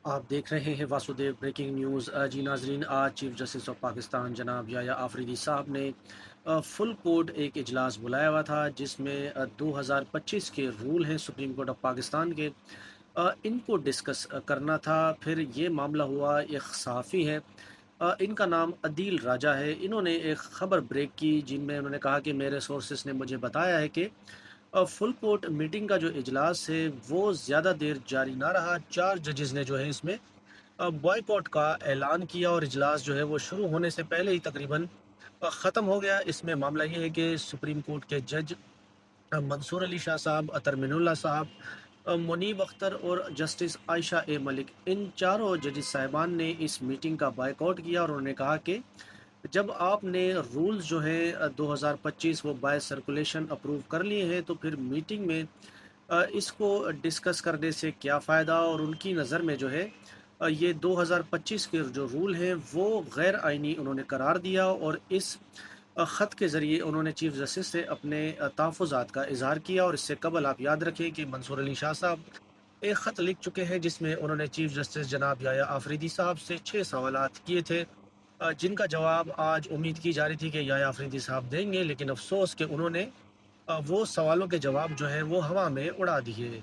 آپ دیکھ رہے ہیں واسودیو بریکنگ نیوز جی ناظرین، آج چیف جسٹس آف پاکستان جناب یحییٰ آفریدی صاحب نے فل کورٹ ایک اجلاس بلایا ہوا تھا، جس میں 2025 کے رول ہیں سپریم کورٹ آف پاکستان کے، ان کو ڈسکس کرنا تھا۔ پھر یہ معاملہ ہوا، ایک صحافی ہے، ان کا نام عدیل راجہ ہے، انہوں نے ایک خبر بریک کی جن میں انہوں نے کہا کہ میرے سورسز نے مجھے بتایا ہے کہ فل کورٹ میٹنگ کا جو اجلاس ہے وہ زیادہ دیر جاری نہ رہا، 4 ججز نے جو ہے اس میں بوائے کاٹ کا اعلان کیا اور اجلاس جو ہے وہ شروع ہونے سے پہلے ہی تقریباً ختم ہو گیا۔ اس میں معاملہ یہ ہے کہ سپریم کورٹ کے جج منصور علی شاہ صاحب، اطہر من اللہ صاحب، منیب اختر اور جسٹس عائشہ اے ملک، ان چاروں ججز صاحبان نے اس میٹنگ کا بائیکاٹ کیا اور انہوں نے کہا کہ جب آپ نے رولز جو ہیں 2025 وہ بائی سرکولیشن اپروو کر لیے ہیں تو پھر میٹنگ میں اس کو ڈسکس کرنے سے کیا فائدہ، اور ان کی نظر میں جو ہے یہ 2025 کے جو رول ہیں وہ غیر آئینی انہوں نے قرار دیا، اور اس خط کے ذریعے انہوں نے چیف جسٹس سے اپنے تحفظات کا اظہار کیا۔ اور اس سے قبل آپ یاد رکھیں کہ منصور علی شاہ صاحب ایک خط لکھ چکے ہیں جس میں انہوں نے چیف جسٹس جناب یحییٰ آفریدی صاحب سے 6 سوالات کیے تھے، جن کا جواب آج امید کی جا رہی تھی کہ یحییٰ آفریدی صاحب دیں گے، لیکن افسوس کہ انہوں نے وہ سوالوں کے جواب جو ہیں وہ ہوا میں اڑا دیے۔